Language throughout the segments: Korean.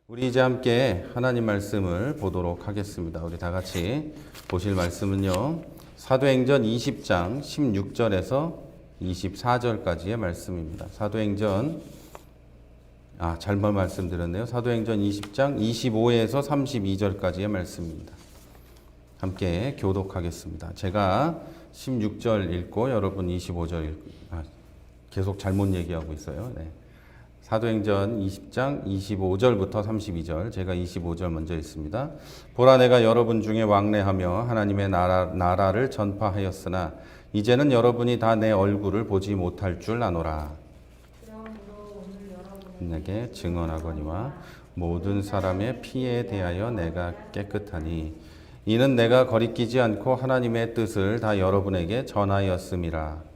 우리 이제 함께 하나님 말씀을 보도록 하겠습니다. 우리 다 같이 보실 말씀은요. 사도행전 20장 16절에서 24절까지의 말씀입니다. 잘못 말씀드렸네요. 사도행전 20장 25에서 32절까지의 말씀입니다. 함께 교독하겠습니다. 제가 16절 읽고 여러분 25절 읽고 계속 잘못 얘기하고 있어요. 네. 사도행전 20장 25절부터 32절, 제가 25절 먼저 읽습니다. 보라, 내가 여러분 중에 왕래하며 하나님의 나라를 전파하였으나 이제는 여러분이 다 내 얼굴을 보지 못할 줄 아노라. 내게 증언하거니와 모든 사람의 피에 대하여 내가 깨끗하니 이는 내가 거리끼지 않고 하나님의 뜻을 다 여러분에게 전하였음이라.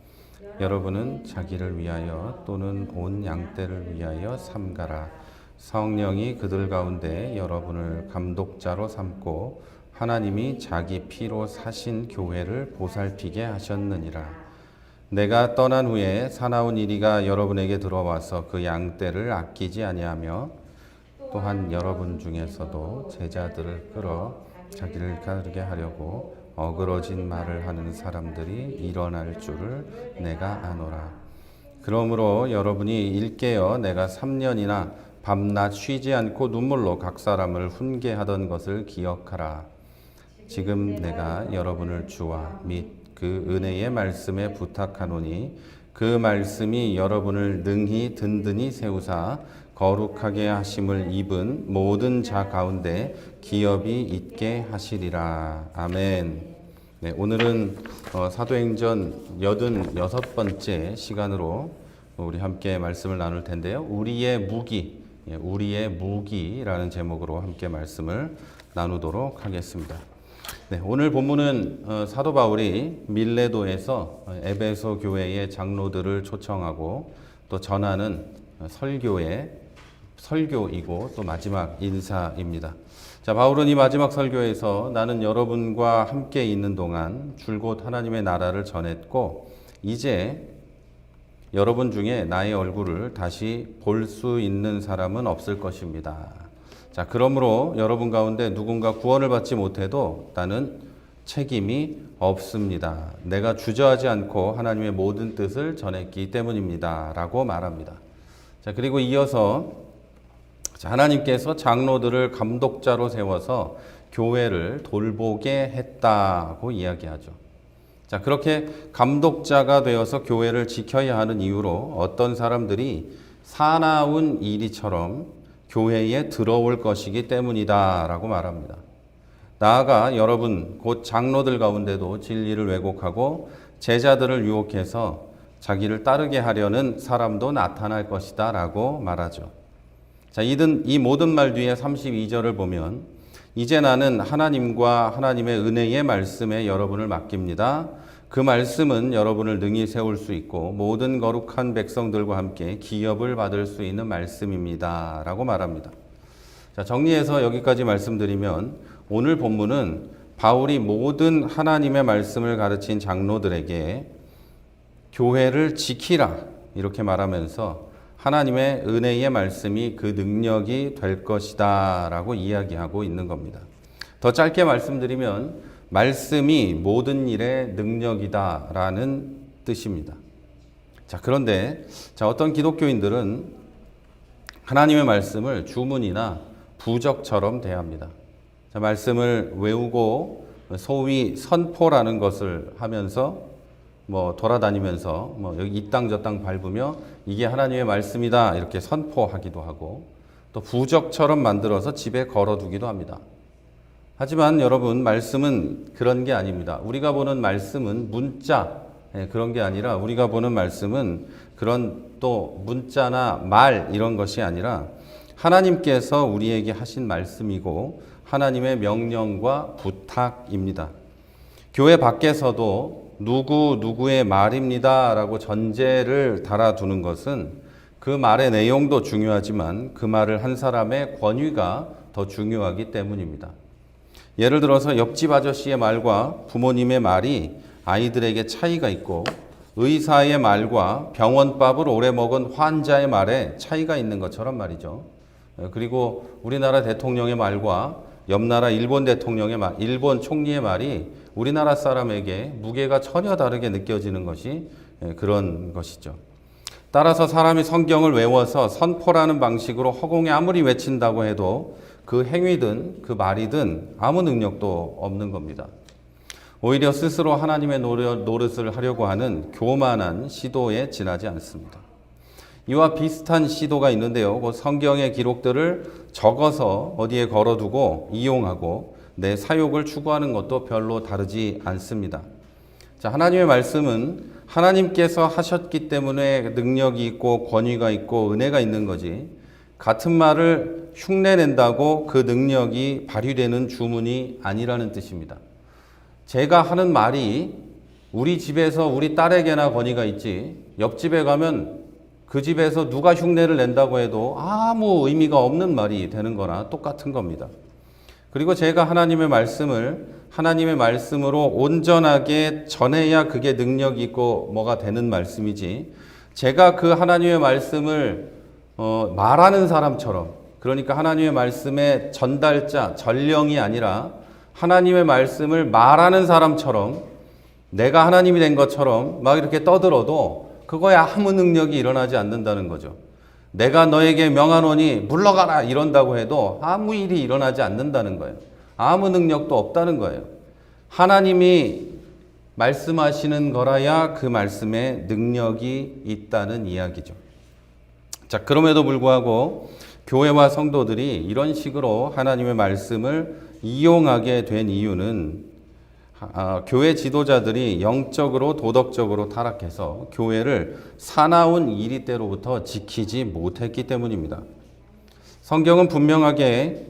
여러분은 자기를 위하여 또는 온 양떼를 위하여 삼가라. 성령이 그들 가운데 여러분을 감독자로 삼고 하나님이 자기 피로 사신 교회를 보살피게 하셨느니라. 내가 떠난 후에 사나운 이리가 여러분에게 들어와서 그 양떼를 아끼지 아니하며 또한 여러분 중에서도 제자들을 끌어 자기를 가르게 하려고 어그러진 말을 하는 사람들이 일어날 줄을 내가 아노라. 그러므로 여러분이 일깨어 내가 3년이나 밤낮 쉬지 않고 눈물로 각 사람을 훈계하던 것을 기억하라. 지금 내가 여러분을 주와 및 그 은혜의 말씀에 부탁하노니 그 말씀이 여러분을 능히 든든히 세우사 거룩하게 하심을 입은 모든 자 가운데 기업이 있게 하시리라. 아멘. 네, 오늘은 사도행전 86번째 시간으로 우리 함께 말씀을 나눌 텐데요. 우리의 무기라는 제목으로 함께 말씀을 나누도록 하겠습니다. 네, 오늘 본문은 사도 바울이 밀레도에서 에베소 교회의 장로들을 초청하고 또 전하는 설교이고 또 마지막 인사입니다. 자, 바울은 이 마지막 설교에서 나는 여러분과 함께 있는 동안 줄곧 하나님의 나라를 전했고 이제 여러분 중에 나의 얼굴을 다시 볼 수 있는 사람은 없을 것입니다. 자, 그러므로 여러분 가운데 누군가 구원을 받지 못해도 나는 책임이 없습니다. 내가 주저하지 않고 하나님의 모든 뜻을 전했기 때문입니다. 라고 말합니다. 자, 그리고 이어서 하나님께서 장로들을 감독자로 세워서 교회를 돌보게 했다고 이야기하죠. 자, 그렇게 감독자가 되어서 교회를 지켜야 하는 이유로 어떤 사람들이 사나운 이리처럼 교회에 들어올 것이기 때문이다라고 말합니다. 나아가 여러분 곧 장로들 가운데도 진리를 왜곡하고 제자들을 유혹해서 자기를 따르게 하려는 사람도 나타날 것이다 라고 말하죠. 자, 이 모든 말 뒤에 32절을 보면 이제 나는 하나님과 하나님의 은혜의 말씀에 여러분을 맡깁니다. 그 말씀은 여러분을 능히 세울 수 있고 모든 거룩한 백성들과 함께 기업을 받을 수 있는 말씀입니다. 라고 말합니다. 자, 정리해서 여기까지 말씀드리면 오늘 본문은 바울이 모든 하나님의 말씀을 가르친 장로들에게 교회를 지키라 이렇게 말하면서 하나님의 은혜의 말씀이 그 능력이 될 것이다 라고 이야기하고 있는 겁니다. 더 짧게 말씀드리면 말씀이 모든 일의 능력이다 라는 뜻입니다. 자, 그런데 어떤 기독교인들은 하나님의 말씀을 주문이나 부적처럼 대합니다. 자, 말씀을 외우고 소위 선포라는 것을 하면서 돌아다니면서 여기 이 땅 저 땅 밟으며 이게 하나님의 말씀이다 이렇게 선포하기도 하고 또 부적처럼 만들어서 집에 걸어두기도 합니다. 하지만 여러분 말씀은 그런 게 아닙니다. 우리가 보는 말씀은 문자 그런 게 아니라 우리가 보는 말씀은 그런 또 문자나 말 이런 것이 아니라 하나님께서 우리에게 하신 말씀이고 하나님의 명령과 부탁입니다. 교회 밖에서도 누구의 말입니다 라고 전제를 달아두는 것은 그 말의 내용도 중요하지만 그 말을 한 사람의 권위가 더 중요하기 때문입니다. 예를 들어서 옆집 아저씨의 말과 부모님의 말이 아이들에게 차이가 있고 의사의 말과 병원밥을 오래 먹은 환자의 말에 차이가 있는 것처럼 말이죠. 그리고 우리나라 대통령의 말과 옆나라 일본 대통령의 말, 일본 총리의 말이 우리나라 사람에게 무게가 전혀 다르게 느껴지는 것이 그런 것이죠. 따라서 사람이 성경을 외워서 선포라는 방식으로 허공에 아무리 외친다고 해도 그 행위든 그 말이든 아무 능력도 없는 겁니다. 오히려 스스로 하나님의 노릇을 하려고 하는 교만한 시도에 지나지 않습니다. 이와 비슷한 시도가 있는데요. 그 성경의 기록들을 적어서 어디에 걸어두고 이용하고 내 사욕을 추구하는 것도 별로 다르지 않습니다. 자, 하나님의 말씀은 하나님께서 하셨기 때문에 능력이 있고 권위가 있고 은혜가 있는 거지, 같은 말을 흉내낸다고 그 능력이 발휘되는 주문이 아니라는 뜻입니다. 제가 하는 말이 우리 집에서 우리 딸에게나 권위가 있지, 옆집에 가면 그 집에서 누가 흉내를 낸다고 해도 아무 의미가 없는 말이 되는 거나 똑같은 겁니다. 그리고 제가 하나님의 말씀을 하나님의 말씀으로 온전하게 전해야 그게 능력이 있고 뭐가 되는 말씀이지, 제가 그 하나님의 말씀을 말하는 사람처럼, 그러니까 하나님의 말씀의 전달자, 전령이 아니라 하나님의 말씀을 말하는 사람처럼 내가 하나님이 된 것처럼 막 이렇게 떠들어도 그거에 아무 능력이 일어나지 않는다는 거죠. 내가 너에게 명하노니 물러가라 이런다고 해도 아무 일이 일어나지 않는다는 거예요. 아무 능력도 없다는 거예요. 하나님이 말씀하시는 거라야 그 말씀에 능력이 있다는 이야기죠. 자, 그럼에도 불구하고 교회와 성도들이 이런 식으로 하나님의 말씀을 이용하게 된 이유는 교회 지도자들이 영적으로 도덕적으로 타락해서 교회를 사나운 이리때로부터 지키지 못했기 때문입니다. 성경은 분명하게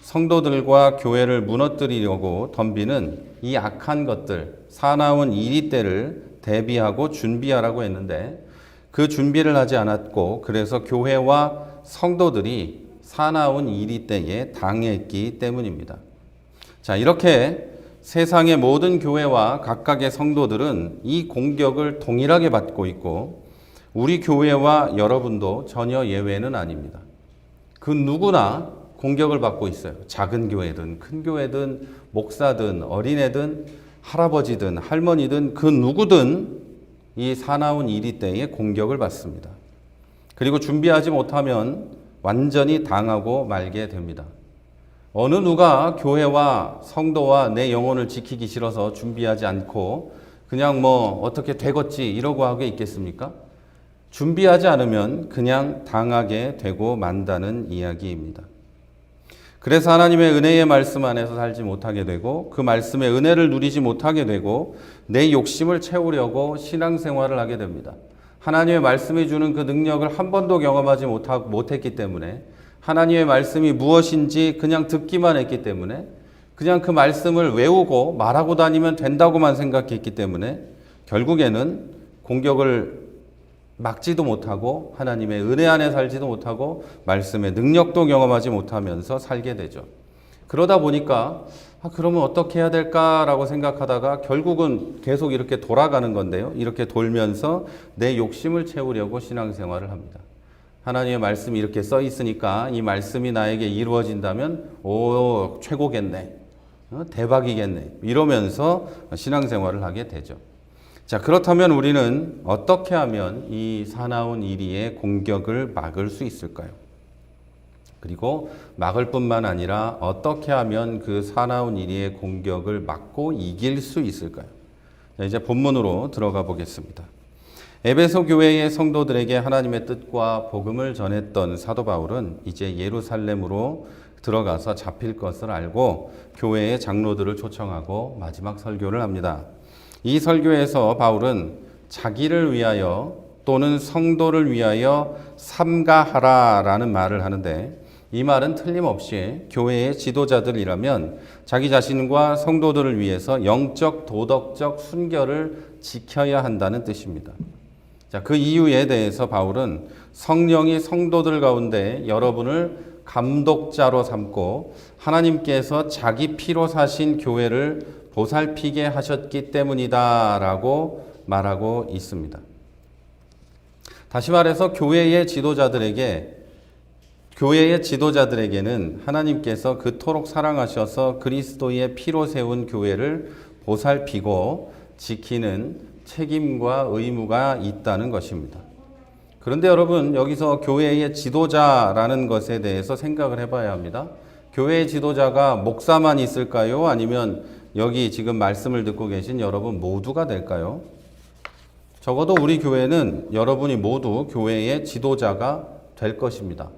성도들과 교회를 무너뜨리려고 덤비는 이 악한 것들, 사나운 이리때를 대비하고 준비하라고 했는데 그 준비를 하지 않았고, 그래서 교회와 성도들이 사나운 이리때에 당했기 때문입니다. 자, 이렇게 세상의 모든 교회와 각각의 성도들은 이 공격을 동일하게 받고 있고 우리 교회와 여러분도 전혀 예외는 아닙니다. 그 누구나 공격을 받고 있어요. 작은 교회든 큰 교회든 목사든 어린애든 할아버지든 할머니든 그 누구든 이 사나운 이리때에 공격을 받습니다. 그리고 준비하지 못하면 완전히 당하고 말게 됩니다. 어느 누가 교회와 성도와 내 영혼을 지키기 싫어서 준비하지 않고 그냥 뭐 어떻게 되겠지 이러고 하게 있겠습니까? 준비하지 않으면 그냥 당하게 되고 만다는 이야기입니다. 그래서 하나님의 은혜의 말씀 안에서 살지 못하게 되고 그 말씀의 은혜를 누리지 못하게 되고 내 욕심을 채우려고 신앙생활을 하게 됩니다. 하나님의 말씀이 주는 그 능력을 한 번도 경험하지 못했기 때문에, 하나님의 말씀이 무엇인지 그냥 듣기만 했기 때문에, 그냥 그 말씀을 외우고 말하고 다니면 된다고만 생각했기 때문에 결국에는 공격을 막지도 못하고 하나님의 은혜 안에 살지도 못하고 말씀의 능력도 경험하지 못하면서 살게 되죠. 그러다 보니까 그러면 어떻게 해야 될까라고 생각하다가 결국은 계속 이렇게 돌아가는 건데요. 이렇게 돌면서 내 욕심을 채우려고 신앙생활을 합니다. 하나님의 말씀이 이렇게 써 있으니까 이 말씀이 나에게 이루어진다면 최고겠네, 대박이겠네 이러면서 신앙생활을 하게 되죠. 자, 그렇다면 우리는 어떻게 하면 이 사나운 이리의 공격을 막을 수 있을까요? 그리고 막을 뿐만 아니라 어떻게 하면 그 사나운 이리의 공격을 막고 이길 수 있을까요? 자, 이제 본문으로 들어가 보겠습니다. 에베소 교회의 성도들에게 하나님의 뜻과 복음을 전했던 사도 바울은 이제 예루살렘으로 들어가서 잡힐 것을 알고 교회의 장로들을 초청하고 마지막 설교를 합니다. 이 설교에서 바울은 자기를 위하여 또는 성도를 위하여 삼가하라라는 말을 하는데, 이 말은 틀림없이 교회의 지도자들이라면 자기 자신과 성도들을 위해서 영적 도덕적 순결을 지켜야 한다는 뜻입니다. 자, 그 이유에 대해서 바울은 성령이 성도들 가운데 여러분을 감독자로 삼고 하나님께서 자기 피로 사신 교회를 보살피게 하셨기 때문이다라고 말하고 있습니다. 다시 말해서 교회의 지도자들에게 교회의 지도자들에게는 하나님께서 그토록 사랑하셔서 그리스도의 피로 세운 교회를 보살피고 지키는 책임과 의무가 있다는 것입니다. 그런데 여러분, 여기서 교회의 지도자라는 것에 대해서 생각을 해봐야 합니다. 교회의 지도자가 목사만 있을까요? 아니면 여기 지금 말씀을 듣고 계신 여러분 모두가 될까요? 적어도 우리 교회는 여러분이 모두 교회의 지도자가 될 것입니다.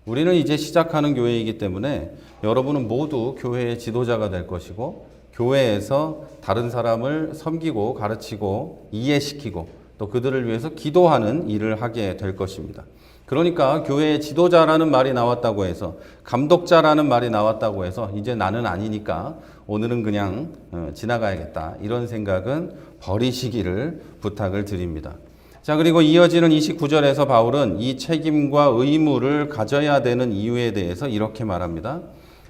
우리는 이제 시작하는 교회이기 때문에 여러분은 모두 교회의 지도자가 될 것이고, 교회에서 다른 사람을 섬기고 가르치고 이해시키고 또 그들을 위해서 기도하는 일을 하게 될 것입니다. 그러니까 교회의 지도자라는 말이 나왔다고 해서, 감독자라는 말이 나왔다고 해서 이제 나는 아니니까 오늘은 그냥 지나가야겠다, 이런 생각은 버리시기를 부탁을 드립니다. 자, 그리고 이어지는 29절에서 바울은 이 책임과 의무를 가져야 되는 이유에 대해서 이렇게 말합니다.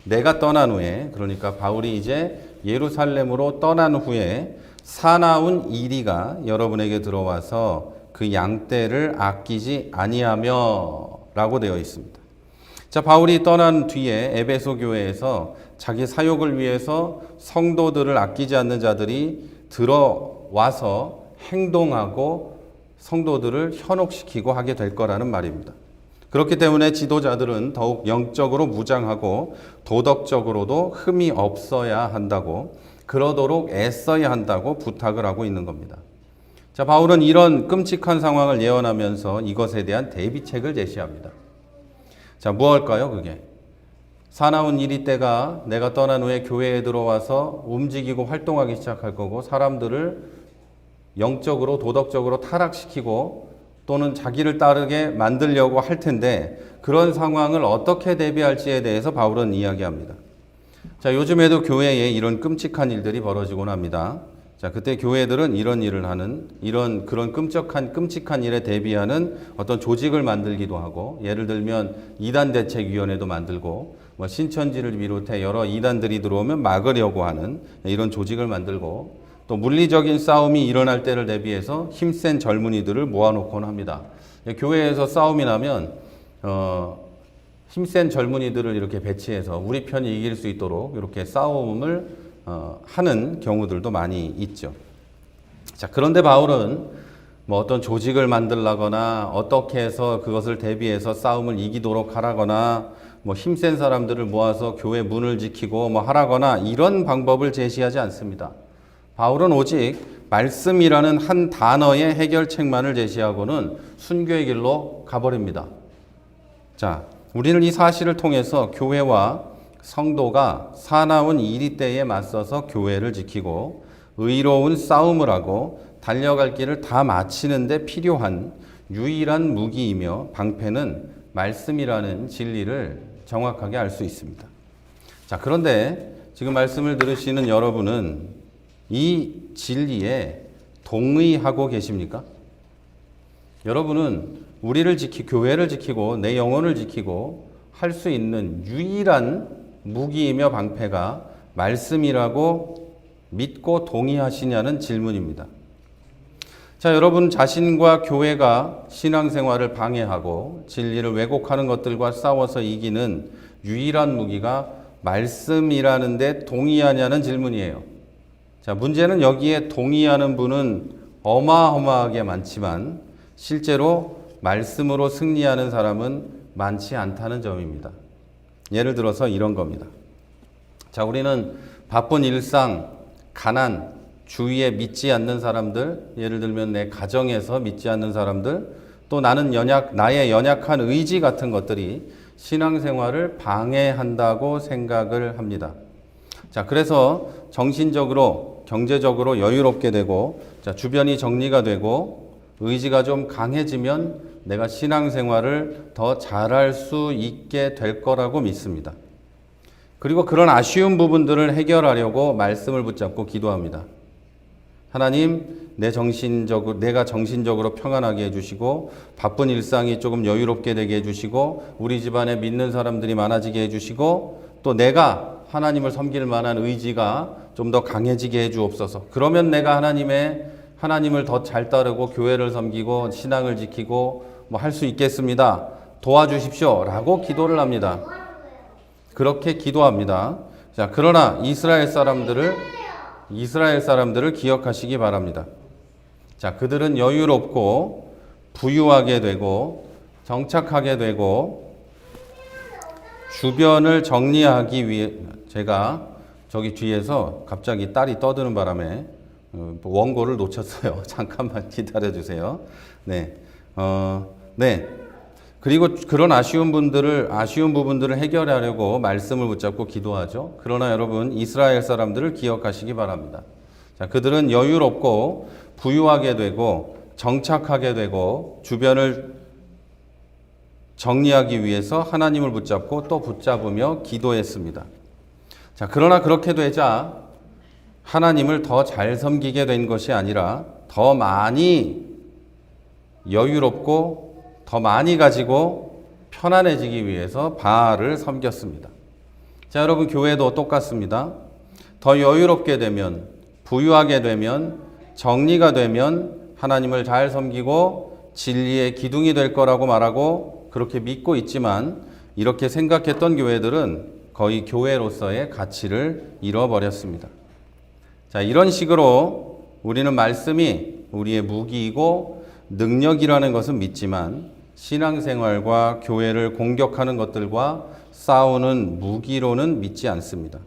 내가 떠난 후에, 그러니까 바울이 이제 예루살렘으로 떠난 후에 사나운 이리가 여러분에게 들어와서 그 양떼를 아끼지 아니하며 라고 되어 있습니다. 자, 바울이 떠난 뒤에 에베소 교회에서 자기 사역을 위해서 성도들을 아끼지 않는 자들이 들어와서 행동하고 성도들을 현혹시키고 하게 될 거라는 말입니다. 그렇기 때문에 지도자들은 더욱 영적으로 무장하고 도덕적으로도 흠이 없어야 한다고, 그러도록 애써야 한다고 부탁을 하고 있는 겁니다. 자, 바울은 이런 끔찍한 상황을 예언하면서 이것에 대한 대비책을 제시합니다. 자, 무엇일까요, 그게? 사나운 이리 때가 내가 떠난 후에 교회에 들어와서 움직이고 활동하기 시작할 거고, 사람들을 영적으로 도덕적으로 타락시키고 또는 자기를 따르게 만들려고 할 텐데, 그런 상황을 어떻게 대비할지에 대해서 바울은 이야기합니다. 자, 요즘에도 교회에 이런 끔찍한 일들이 벌어지곤 합니다. 자, 그때 교회들은 이런 일을 하는, 그런 끔찍한 일에 대비하는 어떤 조직을 만들기도 하고, 예를 들면 이단대책위원회도 만들고, 신천지를 비롯해 여러 이단들이 들어오면 막으려고 하는 이런 조직을 만들고, 또 물리적인 싸움이 일어날 때를 대비해서 힘센 젊은이들을 모아놓곤 합니다. 교회에서 싸움이 나면 힘센 젊은이들을 이렇게 배치해서 우리 편이 이길 수 있도록 이렇게 싸움을 하는 경우들도 많이 있죠. 자, 그런데 바울은 어떤 조직을 만들라거나 어떻게 해서 그것을 대비해서 싸움을 이기도록 하라거나 힘센 사람들을 모아서 교회 문을 지키고 하라거나 이런 방법을 제시하지 않습니다. 바울은 오직 말씀이라는 한 단어의 해결책만을 제시하고는 순교의 길로 가버립니다. 자, 우리는 이 사실을 통해서 교회와 성도가 사나운 이리 때에 맞서서 교회를 지키고 의로운 싸움을 하고 달려갈 길을 다 마치는 데 필요한 유일한 무기이며 방패는 말씀이라는 진리를 정확하게 알 수 있습니다. 자, 그런데 지금 말씀을 들으시는 여러분은 이 진리에 동의하고 계십니까? 여러분은 우리를 교회를 지키고 내 영혼을 지키고 할 수 있는 유일한 무기이며 방패가 말씀이라고 믿고 동의하시냐는 질문입니다. 자, 여러분 자신과 교회가 신앙생활을 방해하고 진리를 왜곡하는 것들과 싸워서 이기는 유일한 무기가 말씀이라는 데 동의하냐는 질문이에요. 자, 문제는 여기에 동의하는 분은 어마어마하게 많지만 실제로 말씀으로 승리하는 사람은 많지 않다는 점입니다. 예를 들어서 이런 겁니다. 자, 우리는 바쁜 일상, 가난, 주위에 믿지 않는 사람들, 예를 들면 내 가정에서 믿지 않는 사람들, 또 나의 연약한 의지 같은 것들이 신앙생활을 방해한다고 생각을 합니다. 자, 그래서 정신적으로, 경제적으로 여유롭게 되고, 자, 주변이 정리가 되고, 의지가 좀 강해지면 내가 신앙생활을 더 잘할 수 있게 될 거라고 믿습니다. 그리고 그런 아쉬운 부분들을 해결하려고 말씀을 붙잡고 기도합니다. 하나님, 내가 정신적으로 평안하게 해주시고, 바쁜 일상이 조금 여유롭게 되게 해주시고, 우리 집안에 믿는 사람들이 많아지게 해주시고, 또 내가 하나님을 섬길 만한 의지가 좀 더 강해지게 해주옵소서. 그러면 내가 하나님을 더 잘 따르고 교회를 섬기고 신앙을 지키고 할 수 있겠습니다. 도와주십시오 라고 기도를 합니다. 그렇게 기도합니다. 자, 그러나 이스라엘 사람들을 기억하시기 바랍니다. 자, 그들은 여유롭고 부유하게 되고 정착하게 되고 주변을 정리하기 위해, 제가 저기 뒤에서 갑자기 딸이 떠드는 바람에 원고를 놓쳤어요. 잠깐만 기다려 주세요. 네. 네. 그리고 그런 아쉬운 부분들을 해결하려고 말씀을 붙잡고 기도하죠. 그러나 여러분, 이스라엘 사람들을 기억하시기 바랍니다. 자, 그들은 여유롭고 부유하게 되고 정착하게 되고 주변을 정리하기 위해서 하나님을 붙잡고 또 붙잡으며 기도했습니다. 자, 그러나 그렇게 되자 하나님을 더 잘 섬기게 된 것이 아니라 더 많이 여유롭고 더 많이 가지고 편안해지기 위해서 바알을 섬겼습니다. 자, 여러분, 교회도 똑같습니다. 더 여유롭게 되면, 부유하게 되면, 정리가 되면 하나님을 잘 섬기고 진리의 기둥이 될 거라고 말하고 그렇게 믿고 있지만, 이렇게 생각했던 교회들은 거의 교회로서의 가치를 잃어버렸습니다. 자, 이런 식으로 우리는 말씀이 우리의 무기이고 능력이라는 것은 믿지만 신앙생활과 교회를 공격하는 것들과 싸우는 무기로는 믿지 않습니다.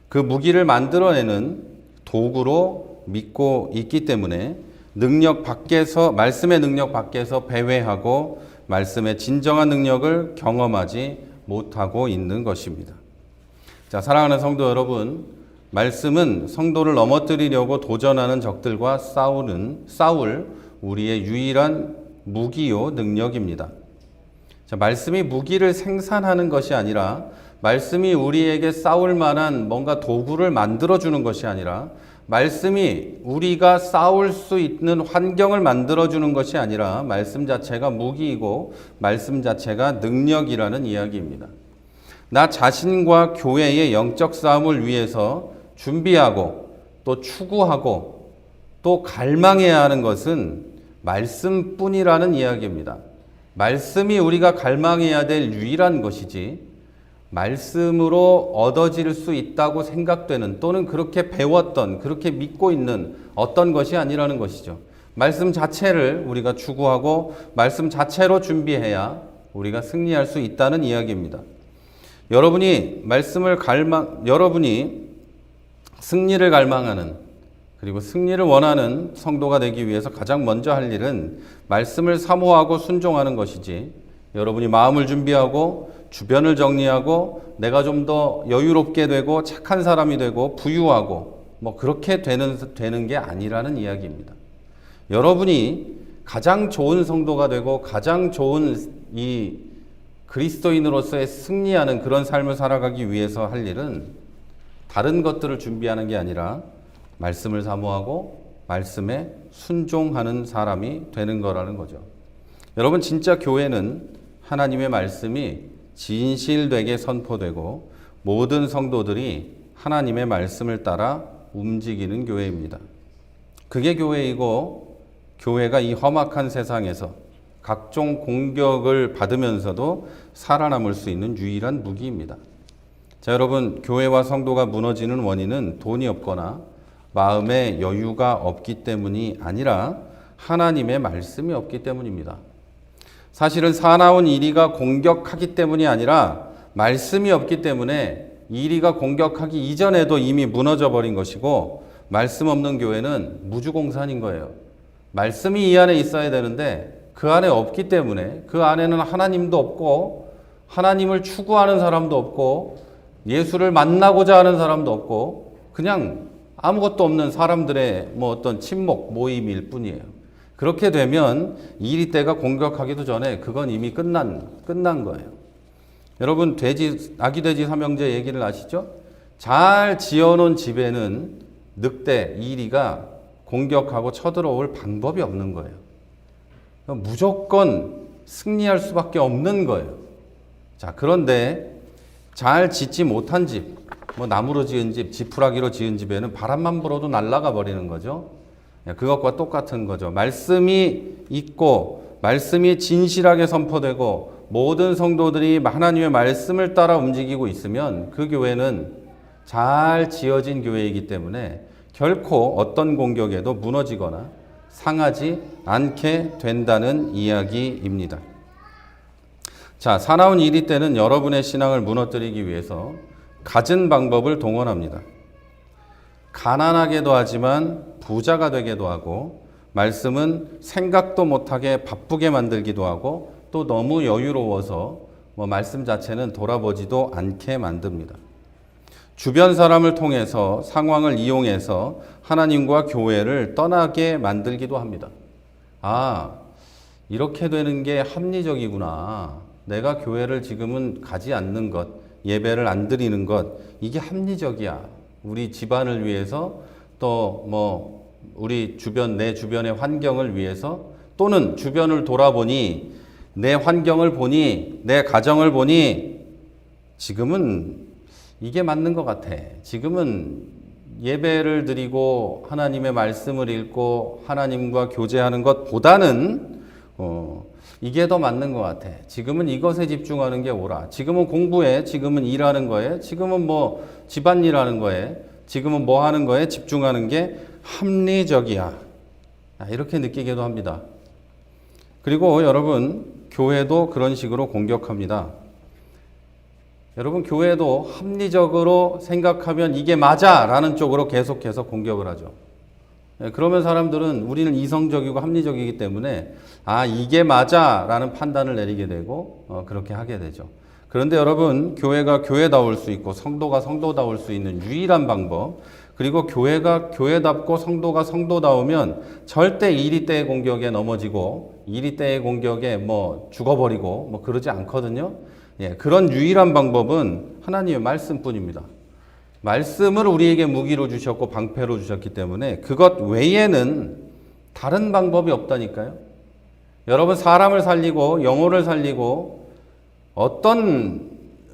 그 무기를 만들어내는 도구로 믿고 있기 때문에 말씀의 능력 밖에서 배회하고 말씀의 진정한 능력을 경험하지 못하고 있는 것입니다. 자, 사랑하는 성도 여러분, 말씀은 성도를 넘어뜨리려고 도전하는 적들과 싸울 우리의 유일한 무기요 능력입니다. 자, 말씀이 무기를 생산하는 것이 아니라, 말씀이 우리에게 싸울 만한 뭔가 도구를 만들어주는 것이 아니라, 말씀이 우리가 싸울 수 있는 환경을 만들어주는 것이 아니라, 말씀 자체가 무기이고 말씀 자체가 능력이라는 이야기입니다. 나 자신과 교회의 영적 싸움을 위해서 준비하고 또 추구하고 또 갈망해야 하는 것은 말씀뿐이라는 이야기입니다. 말씀이 우리가 갈망해야 될 유일한 것이지, 말씀으로 얻어질 수 있다고 생각되는 또는 그렇게 배웠던, 그렇게 믿고 있는 어떤 것이 아니라는 것이죠. 말씀 자체를 우리가 추구하고 말씀 자체로 준비해야 우리가 승리할 수 있다는 이야기입니다. 여러분이 승리를 갈망하는, 그리고 승리를 원하는 성도가 되기 위해서 가장 먼저 할 일은 말씀을 사모하고 순종하는 것이지, 여러분이 마음을 준비하고 주변을 정리하고 내가 좀 더 여유롭게 되고 착한 사람이 되고 부유하고 그렇게 되는 게 아니라는 이야기입니다. 여러분이 가장 좋은 성도가 되고 가장 좋은 이 그리스도인으로서의 승리하는 그런 삶을 살아가기 위해서 할 일은 다른 것들을 준비하는 게 아니라 말씀을 사모하고 말씀에 순종하는 사람이 되는 거라는 거죠. 여러분, 진짜 교회는 하나님의 말씀이 진실되게 선포되고 모든 성도들이 하나님의 말씀을 따라 움직이는 교회입니다. 그게 교회이고, 교회가 이 험악한 세상에서 각종 공격을 받으면서도 살아남을 수 있는 유일한 무기입니다. 자, 여러분, 교회와 성도가 무너지는 원인은 돈이 없거나 마음에 여유가 없기 때문이 아니라 하나님의 말씀이 없기 때문입니다. 사실은 사나운 이리가 공격하기 때문이 아니라 말씀이 없기 때문에 이리가 공격하기 이전에도 이미 무너져 버린 것이고, 말씀 없는 교회는 무주공산인 거예요. 말씀이 이 안에 있어야 되는데 그 안에 없기 때문에, 그 안에는 하나님도 없고 하나님을 추구하는 사람도 없고 예수를 만나고자 하는 사람도 없고 그냥 아무것도 없는 사람들의 어떤 친목 모임일 뿐이에요. 그렇게 되면 이리 때가 공격하기도 전에 그건 이미 끝난 거예요. 여러분, 아기 돼지 삼형제 얘기를 아시죠? 잘 지어놓은 집에는 늑대, 이리가 공격하고 쳐들어올 방법이 없는 거예요. 무조건 승리할 수밖에 없는 거예요. 자, 그런데 잘 짓지 못한 집, 나무로 지은 집, 지푸라기로 지은 집에는 바람만 불어도 날아가 버리는 거죠. 그것과 똑같은 거죠. 말씀이 있고 말씀이 진실하게 선포되고 모든 성도들이 하나님의 말씀을 따라 움직이고 있으면 그 교회는 잘 지어진 교회이기 때문에 결코 어떤 공격에도 무너지거나 상하지 않게 된다는 이야기입니다. 자, 사나운 이리 때는 여러분의 신앙을 무너뜨리기 위해서 갖은 방법을 동원합니다. 가난하게도 하지만 부자가 되게도 하고, 말씀은 생각도 못하게 바쁘게 만들기도 하고, 또 너무 여유로워서 말씀 자체는 돌아보지도 않게 만듭니다. 주변 사람을 통해서 상황을 이용해서 하나님과 교회를 떠나게 만들기도 합니다. 아, 이렇게 되는 게 합리적이구나. 내가 교회를 지금은 가지 않는 것, 예배를 안 드리는 것, 이게 합리적이야. 우리 집안을 위해서, 또 우리 주변, 내 주변의 환경을 위해서, 또는 주변을 돌아보니, 내 환경을 보니, 내 가정을 보니, 지금은 이게 맞는 것 같아. 지금은 예배를 드리고 하나님의 말씀을 읽고 하나님과 교제하는 것보다는 이게 더 맞는 것 같아. 지금은 이것에 집중하는 게 옳아. 지금은 공부해. 지금은 일하는 거에. 지금은 집안일 하는 거에. 지금은 하는 거에 집중하는 게 합리적이야. 이렇게 느끼기도 합니다. 그리고 여러분, 교회도 그런 식으로 공격합니다. 여러분, 교회도 합리적으로 생각하면 이게 맞아! 라는 쪽으로 계속해서 공격을 하죠. 그러면 사람들은 우리는 이성적이고 합리적이기 때문에 이게 맞아! 라는 판단을 내리게 되고 그렇게 하게 되죠. 그런데 여러분, 교회가 교회다울 수 있고 성도가 성도다울 수 있는 유일한 방법, 그리고 교회가 교회답고 성도가 성도다우면 절대 이리때의 공격에 넘어지고 이리때의 공격에 죽어버리고 그러지 않거든요. 그런 유일한 방법은 하나님의 말씀뿐입니다. 말씀을 우리에게 무기로 주셨고 방패로 주셨기 때문에 그것 외에는 다른 방법이 없다니까요. 여러분, 사람을 살리고 영혼을 살리고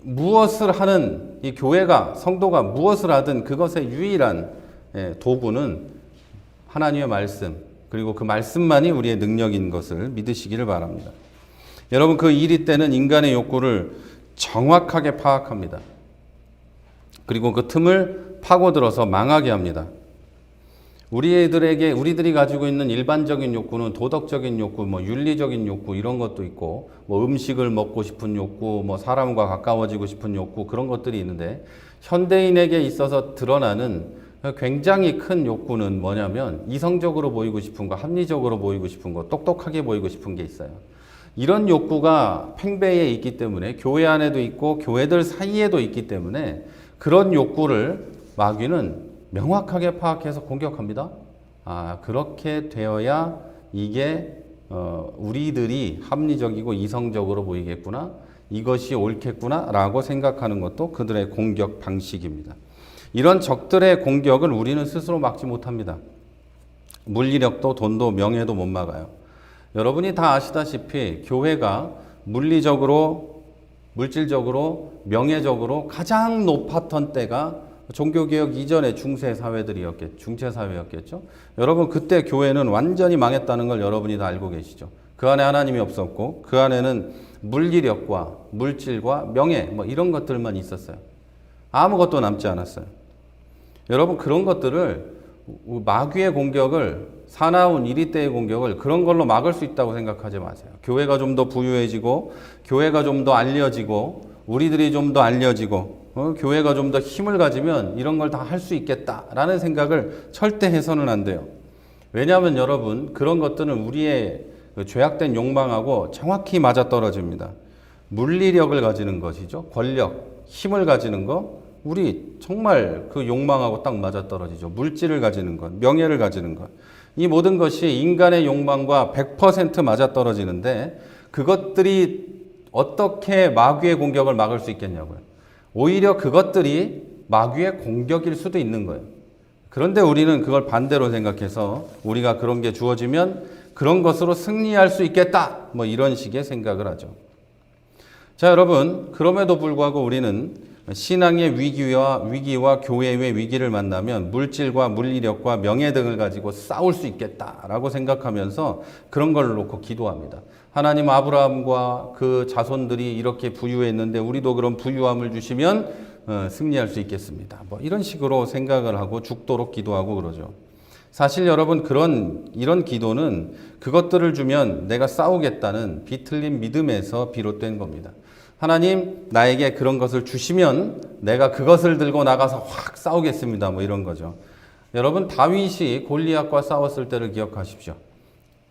무엇을 하는 이 교회가, 성도가 무엇을 하든 그것의 유일한 도구는 하나님의 말씀, 그리고 그 말씀만이 우리의 능력인 것을 믿으시기를 바랍니다. 여러분, 그 이리 때는 인간의 욕구를 정확하게 파악합니다. 그리고 그 틈을 파고들어서 망하게 합니다. 우리들이 가지고 있는 일반적인 욕구는 도덕적인 욕구, 윤리적인 욕구 이런 것도 있고, 음식을 먹고 싶은 욕구, 사람과 가까워지고 싶은 욕구, 그런 것들이 있는데, 현대인에게 있어서 드러나는 굉장히 큰 욕구는 뭐냐면 이성적으로 보이고 싶은 거, 합리적으로 보이고 싶은 거, 똑똑하게 보이고 싶은 게 있어요. 이런 욕구가 팽배해 있기 때문에, 교회 안에도 있고 교회들 사이에도 있기 때문에 그런 욕구를 마귀는 명확하게 파악해서 공격합니다. 그렇게 되어야 이게 우리들이 합리적이고 이성적으로 보이겠구나, 이것이 옳겠구나 라고 생각하는 것도 그들의 공격 방식입니다. 이런 적들의 공격을 우리는 스스로 막지 못합니다. 물리력도 돈도 명예도 못 막아요. 여러분이 다 아시다시피 교회가 물리적으로, 물질적으로, 명예적으로 가장 높았던 때가 종교개혁 이전의 중세사회였겠죠. 여러분, 그때 교회는 완전히 망했다는 걸 여러분이 다 알고 계시죠. 그 안에 하나님이 없었고 그 안에는 물리력과 물질과 명예 이런 것들만 있었어요. 아무것도 남지 않았어요. 여러분, 그런 것들을, 마귀의 공격을, 사나운 이리때의 공격을 그런 걸로 막을 수 있다고 생각하지 마세요. 교회가 좀 더 부유해지고, 교회가 좀 더 알려지고, 우리들이 좀 더 알려지고, 교회가 좀 더 힘을 가지면 이런 걸 다 할 수 있겠다라는 생각을 절대 해서는 안 돼요. 왜냐하면 여러분, 그런 것들은 우리의 죄악된 욕망하고 정확히 맞아떨어집니다. 물리력을 가지는 것이죠. 권력, 힘을 가지는 거, 우리 정말 그 욕망하고 딱 맞아떨어지죠. 물질을 가지는 것, 명예를 가지는 것. 이 모든 것이 인간의 욕망과 100% 맞아떨어지는데 그것들이 어떻게 마귀의 공격을 막을 수 있겠냐고요. 오히려 그것들이 마귀의 공격일 수도 있는 거예요. 그런데 우리는 그걸 반대로 생각해서 우리가 그런 게 주어지면 그런 것으로 승리할 수 있겠다, 이런 식의 생각을 하죠. 자, 여러분, 그럼에도 불구하고 우리는 신앙의 위기와 교회의 위기를 만나면 물질과 물리력과 명예 등을 가지고 싸울 수 있겠다라고 생각하면서 그런 걸 놓고 기도합니다. 하나님, 아브라함과 그 자손들이 이렇게 부유했는데 우리도 그런 부유함을 주시면 승리할 수 있겠습니다. 뭐 이런 식으로 생각을 하고 죽도록 기도하고 그러죠. 사실 여러분, 이런 기도는 그것들을 주면 내가 싸우겠다는 비틀린 믿음에서 비롯된 겁니다. 하나님, 나에게 그런 것을 주시면 내가 그것을 들고 나가서 확 싸우겠습니다. 뭐 이런 거죠. 여러분, 다윗이 골리앗과 싸웠을 때를 기억하십시오.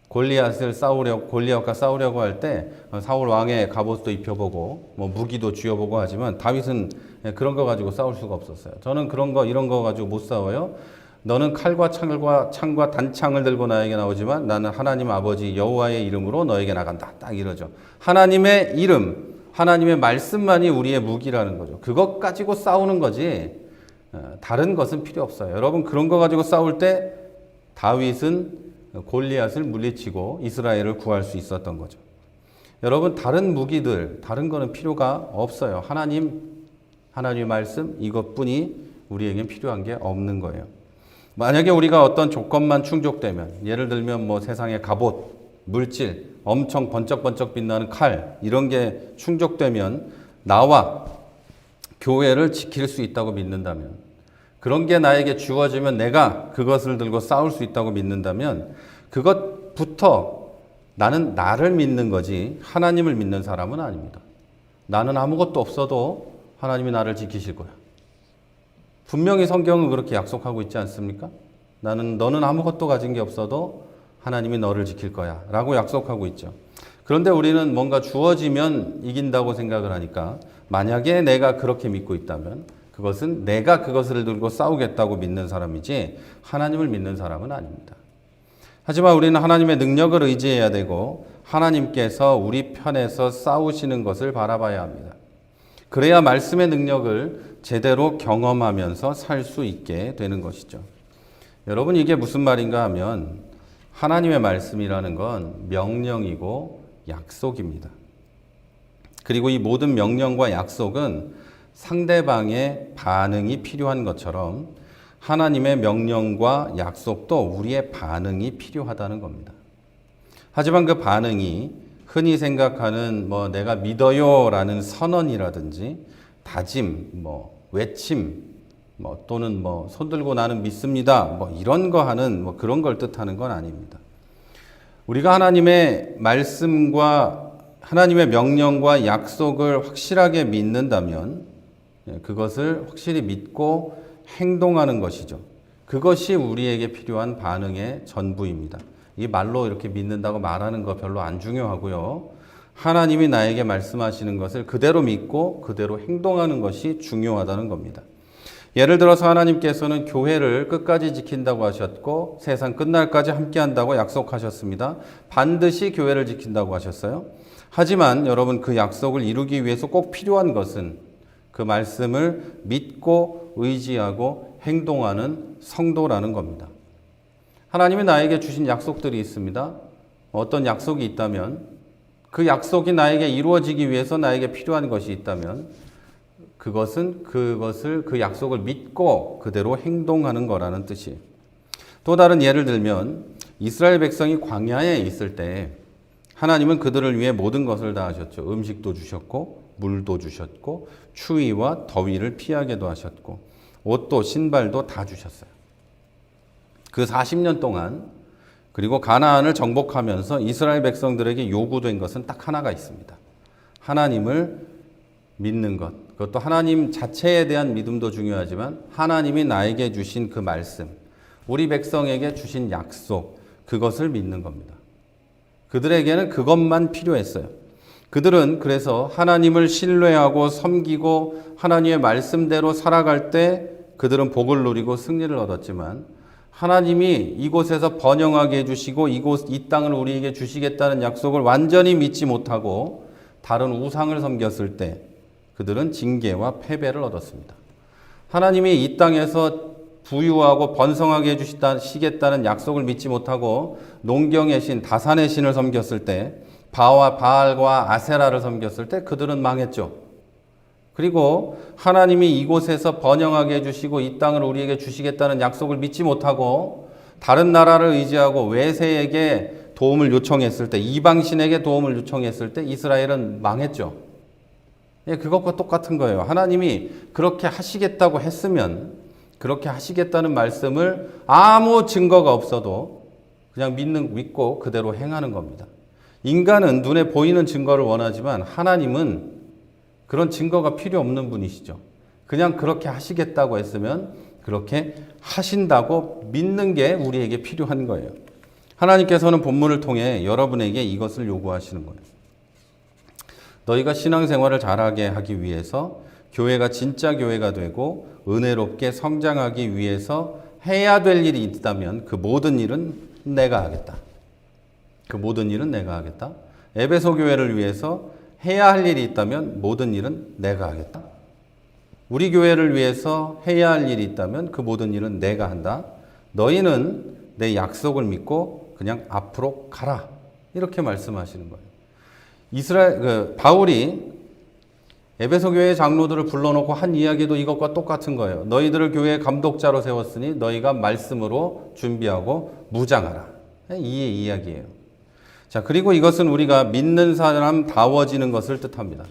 골리앗과 싸우려고 할 때 사울 왕의 갑옷도 입혀보고 뭐 무기도 쥐어보고 하지만 다윗은 그런 거 가지고 싸울 수가 없었어요. 저는 이런 거 가지고 못 싸워요. 너는 칼과 창과 단창을 들고 나에게 나오지만 나는 하나님 아버지 여호와의 이름으로 너에게 나간다. 딱 이러죠. 하나님의 이름, 하나님의 말씀만이 우리의 무기라는 거죠. 그것 가지고 싸우는 거지 다른 것은 필요 없어요. 여러분, 그런 거 가지고 싸울 때 다윗은 골리앗을 물리치고 이스라엘을 구할 수 있었던 거죠. 여러분, 다른 무기들, 다른 거는 필요가 없어요. 하나님의 말씀, 이것뿐이 우리에겐 필요한 게 없는 거예요. 만약에 우리가 어떤 조건만 충족되면, 예를 들면 뭐 세상의 갑옷, 물질, 엄청 번쩍번쩍 빛나는 칼, 이런 게 충족되면 나와 교회를 지킬 수 있다고 믿는다면, 그런 게 나에게 주어지면 내가 그것을 들고 싸울 수 있다고 믿는다면, 그것부터 나는 나를 믿는 거지 하나님을 믿는 사람은 아닙니다. 나는 아무것도 없어도 하나님이 나를 지키실 거야. 분명히 성경은 그렇게 약속하고 있지 않습니까? 너는 아무것도 가진 게 없어도 하나님이 너를 지킬 거야 라고 약속하고 있죠. 그런데 우리는 뭔가 주어지면 이긴다고 생각을 하니까, 만약에 내가 그렇게 믿고 있다면 그것은 내가 그것을 들고 싸우겠다고 믿는 사람이지 하나님을 믿는 사람은 아닙니다. 하지만 우리는 하나님의 능력을 의지해야 되고 하나님께서 우리 편에서 싸우시는 것을 바라봐야 합니다. 그래야 말씀의 능력을 제대로 경험하면서 살 수 있게 되는 것이죠. 여러분, 이게 무슨 말인가 하면 하나님의 말씀이라는 건 명령이고 약속입니다. 그리고 이 모든 명령과 약속은 상대방의 반응이 필요한 것처럼 하나님의 명령과 약속도 우리의 반응이 필요하다는 겁니다. 하지만 그 반응이 흔히 생각하는 내가 믿어요라는 선언이라든지 다짐, 외침, 또는 손 들고 나는 믿습니다. 이런 거 하는 그런 걸 뜻하는 건 아닙니다. 우리가 하나님의 말씀과 하나님의 명령과 약속을 확실하게 믿는다면 그것을 확실히 믿고 행동하는 것이죠. 그것이 우리에게 필요한 반응의 전부입니다. 이 말로 이렇게 믿는다고 말하는 거 별로 안 중요하고요. 하나님이 나에게 말씀하시는 것을 그대로 믿고 그대로 행동하는 것이 중요하다는 겁니다. 예를 들어서 하나님께서는 교회를 끝까지 지킨다고 하셨고 세상 끝날까지 함께한다고 약속하셨습니다. 반드시 교회를 지킨다고 하셨어요. 하지만 여러분, 그 약속을 이루기 위해서 꼭 필요한 것은 그 말씀을 믿고 의지하고 행동하는 성도라는 겁니다. 하나님이 나에게 주신 약속들이 있습니다. 어떤 약속이 있다면 그 약속이 나에게 이루어지기 위해서 나에게 필요한 것이 있다면 그 약속을 믿고 그대로 행동하는 거라는 뜻이에요. 또 다른 예를 들면 이스라엘 백성이 광야에 있을 때 하나님은 그들을 위해 모든 것을 다 하셨죠. 음식도 주셨고 물도 주셨고 추위와 더위를 피하게도 하셨고 옷도 신발도 다 주셨어요. 그 40년 동안, 그리고 가나안을 정복하면서 이스라엘 백성들에게 요구된 것은 딱 하나가 있습니다. 하나님을 믿는 것. 그것도 하나님 자체에 대한 믿음도 중요하지만 하나님이 나에게 주신 그 말씀, 우리 백성에게 주신 약속, 그것을 믿는 겁니다. 그들에게는 그것만 필요했어요. 그들은 그래서 하나님을 신뢰하고 섬기고 하나님의 말씀대로 살아갈 때 그들은 복을 누리고 승리를 얻었지만, 하나님이 이곳에서 번영하게 해주시고 이 땅을 우리에게 주시겠다는 약속을 완전히 믿지 못하고 다른 우상을 섬겼을 때 그들은 징계와 패배를 얻었습니다. 하나님이 이 땅에서 부유하고 번성하게 해주시겠다는 약속을 믿지 못하고 농경의 신, 다산의 신을 섬겼을 때, 바알과 아세라를 섬겼을 때 그들은 망했죠. 그리고 하나님이 이곳에서 번영하게 해주시고 이 땅을 우리에게 주시겠다는 약속을 믿지 못하고 다른 나라를 의지하고 외세에게 도움을 요청했을 때, 이방신에게 도움을 요청했을 때 이스라엘은 망했죠. 예, 그것과 똑같은 거예요. 하나님이 그렇게 하시겠다고 했으면, 그렇게 하시겠다는 말씀을 아무 증거가 없어도 그냥 믿고 그대로 행하는 겁니다. 인간은 눈에 보이는 증거를 원하지만 하나님은 그런 증거가 필요 없는 분이시죠. 그냥 그렇게 하시겠다고 했으면 그렇게 하신다고 믿는 게 우리에게 필요한 거예요. 하나님께서는 본문을 통해 여러분에게 이것을 요구하시는 거예요. 너희가 신앙생활을 잘하게 하기 위해서 교회가 진짜 교회가 되고 은혜롭게 성장하기 위해서 해야 될 일이 있다면 그 모든 일은 내가 하겠다. 그 모든 일은 내가 하겠다. 에베소 교회를 위해서 해야 할 일이 있다면 모든 일은 내가 하겠다. 우리 교회를 위해서 해야 할 일이 있다면 그 모든 일은 내가 한다. 너희는 내 약속을 믿고 그냥 앞으로 가라. 이렇게 말씀하시는 거예요. 바울이 에베소 교회의 장로들을 불러놓고 한 이야기도 이것과 똑같은 거예요. 너희들을 교회의 감독자로 세웠으니 너희가 말씀으로 준비하고 무장하라. 이 이야기예요. 자, 그리고 이것은 우리가 믿는 사람다워지는 것을 뜻합니다.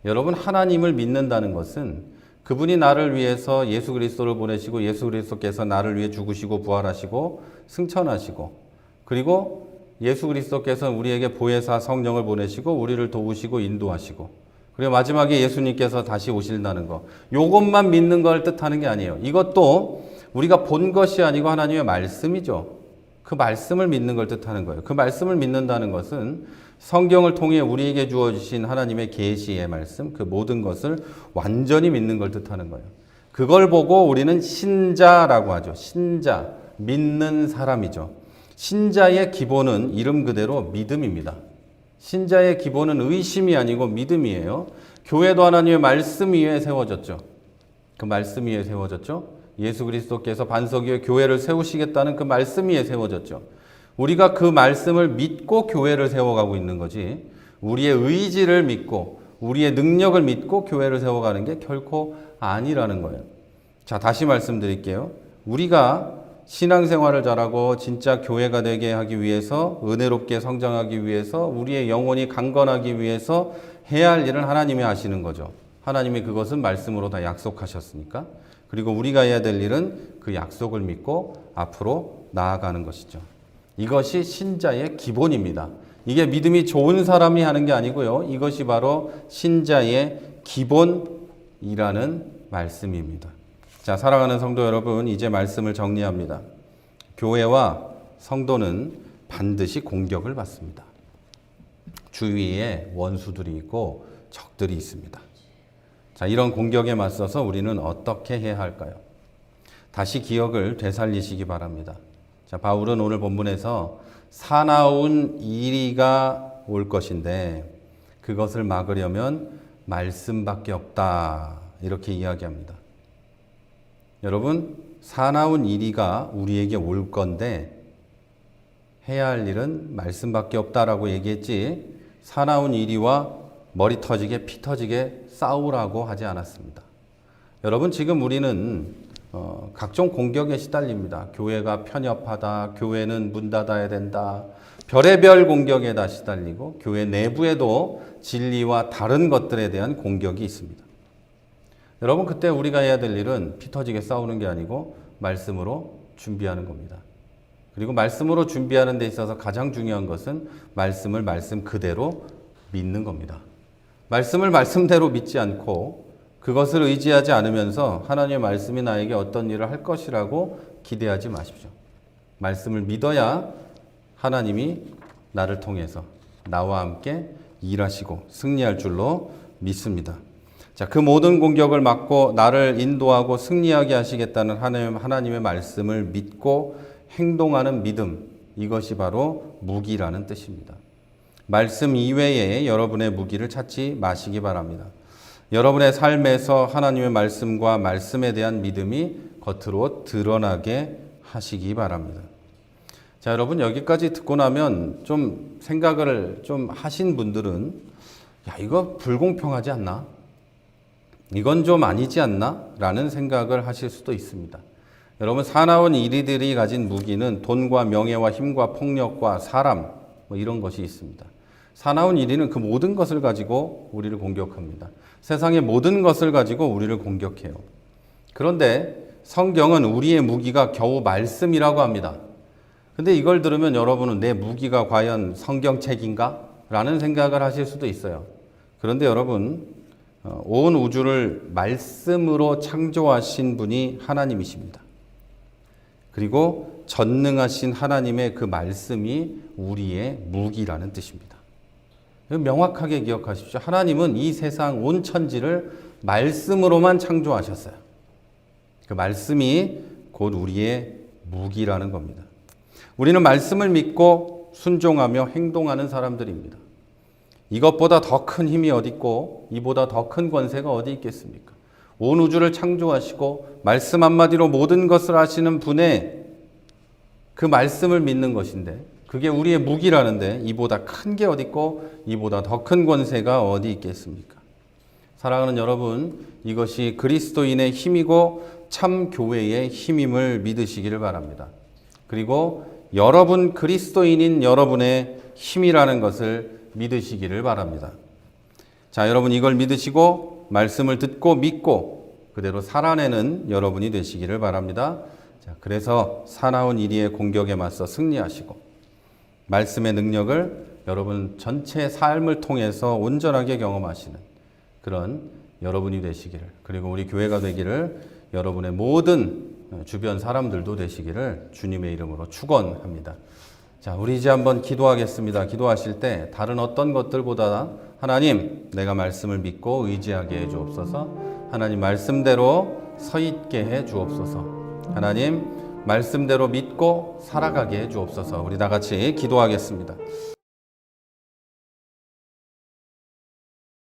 여러분, 하나님을 믿는다는 것은 그분이 나를 위해서 예수 그리스도를 보내시고 예수 그리스도께서 나를 위해 죽으시고 부활하시고 승천하시고 그리고 예수 그리스도께서 우리에게 보혜사 성령을 보내시고 우리를 도우시고 인도하시고 그리고 마지막에 예수님께서 다시 오신다는 것. 이것만 믿는 걸 뜻하는 게 아니에요. 이것도 우리가 본 것이 아니고 하나님의 말씀이죠. 그 말씀을 믿는 걸 뜻하는 거예요. 그 말씀을 믿는다는 것은 성경을 통해 우리에게 주어주신 하나님의 계시의 말씀, 그 모든 것을 완전히 믿는 걸 뜻하는 거예요. 그걸 보고 우리는 신자라고 하죠. 신자, 믿는 사람이죠. 신자의 기본은 이름 그대로 믿음입니다. 신자의 기본은 의심이 아니고 믿음이에요. 교회도 하나님의 말씀 위에 세워졌죠. 그 말씀 위에 세워졌죠. 예수 그리스도께서 반석 위에 교회를 세우시겠다는 그 말씀 위에 세워졌죠. 우리가 그 말씀을 믿고 교회를 세워가고 있는 거지 우리의 의지를 믿고 우리의 능력을 믿고 교회를 세워가는 게 결코 아니라는 거예요. 자, 다시 말씀드릴게요. 우리가 신앙생활을 잘하고 진짜 교회가 되게 하기 위해서 은혜롭게 성장하기 위해서 우리의 영혼이 강건하기 위해서 해야 할 일은 하나님이 하시는 거죠. 하나님이 그것은 말씀으로 다 약속하셨으니까. 그리고 우리가 해야 될 일은 그 약속을 믿고 앞으로 나아가는 것이죠. 이것이 신자의 기본입니다. 이게 믿음이 좋은 사람이 하는 게 아니고요. 이것이 바로 신자의 기본이라는 말씀입니다. 자, 사랑하는 성도 여러분, 이제 말씀을 정리합니다. 교회와 성도는 반드시 공격을 받습니다. 주위에 원수들이 있고 적들이 있습니다. 자, 이런 공격에 맞서서 우리는 어떻게 해야 할까요? 다시 기억을 되살리시기 바랍니다. 자, 바울은 오늘 본문에서 사나운 이리가 올 것인데 그것을 막으려면 말씀밖에 없다. 이렇게 이야기합니다. 여러분, 사나운 이리가 우리에게 올 건데 해야 할 일은 말씀밖에 없다라고 얘기했지 사나운 이리와 머리 터지게 피 터지게 싸우라고 하지 않았습니다. 여러분, 지금 우리는 각종 공격에 시달립니다. 교회가 편협하다, 교회는 문 닫아야 된다, 별의별 공격에 다 시달리고 교회 내부에도 진리와 다른 것들에 대한 공격이 있습니다. 여러분, 그때 우리가 해야 될 일은 피 터지게 싸우는 게 아니고 말씀으로 준비하는 겁니다. 그리고 말씀으로 준비하는 데 있어서 가장 중요한 것은 말씀을 말씀 그대로 믿는 겁니다. 말씀을 말씀대로 믿지 않고 그것을 의지하지 않으면서 하나님의 말씀이 나에게 어떤 일을 할 것이라고 기대하지 마십시오. 말씀을 믿어야 하나님이 나를 통해서 나와 함께 일하시고 승리할 줄로 믿습니다. 자, 그 모든 공격을 막고 나를 인도하고 승리하게 하시겠다는 하나님의 말씀을 믿고 행동하는 믿음, 이것이 바로 무기라는 뜻입니다. 말씀 이외에 여러분의 무기를 찾지 마시기 바랍니다. 여러분의 삶에서 하나님의 말씀과 말씀에 대한 믿음이 겉으로 드러나게 하시기 바랍니다. 자, 여러분, 여기까지 듣고 나면 좀 생각을 좀 하신 분들은 야, 이거 불공평하지 않나? 이건 좀 아니지 않나? 라는 생각을 하실 수도 있습니다. 여러분, 사나운 이리들이 가진 무기는 돈과 명예와 힘과 폭력과 사람, 이런 것이 있습니다. 사나운 이리는 그 모든 것을 가지고 우리를 공격합니다. 세상의 모든 것을 가지고 우리를 공격해요. 그런데 성경은 우리의 무기가 겨우 말씀이라고 합니다. 근데 이걸 들으면 여러분은 내 무기가 과연 성경책인가? 라는 생각을 하실 수도 있어요. 그런데 여러분, 온 우주를 말씀으로 창조하신 분이 하나님이십니다. 그리고 전능하신 하나님의 그 말씀이 우리의 무기라는 뜻입니다. 명확하게 기억하십시오. 하나님은 이 세상 온 천지를 말씀으로만 창조하셨어요. 그 말씀이 곧 우리의 무기라는 겁니다. 우리는 말씀을 믿고 순종하며 행동하는 사람들입니다. 이것보다 더 큰 힘이 어디 있고 이보다 더 큰 권세가 어디 있겠습니까? 온 우주를 창조하시고 말씀 한마디로 모든 것을 하시는 분의 그 말씀을 믿는 것인데 그게 우리의 무기라는데 이보다 큰 게 어디 있고 이보다 더 큰 권세가 어디 있겠습니까? 사랑하는 여러분, 이것이 그리스도인의 힘이고 참 교회의 힘임을 믿으시기를 바랍니다. 그리고 여러분 그리스도인인 여러분의 힘이라는 것을 믿으시기를 바랍니다. 자, 여러분 이걸 믿으시고 말씀을 듣고 믿고 그대로 살아내는 여러분이 되시기를 바랍니다. 자, 그래서 사나운 이리의 공격에 맞서 승리하시고 말씀의 능력을 여러분 전체 삶을 통해서 온전하게 경험하시는 그런 여러분이 되시기를, 그리고 우리 교회가 되기를, 여러분의 모든 주변 사람들도 되시기를 주님의 이름으로 축원합니다. 자, 우리 이제 한번 기도하겠습니다. 기도하실 때 다른 어떤 것들보다 하나님, 내가 말씀을 믿고 의지하게 해 주옵소서. 하나님 말씀대로 서 있게 해 주옵소서. 하나님 말씀대로 믿고 살아가게 해 주옵소서. 우리 다 같이 기도하겠습니다.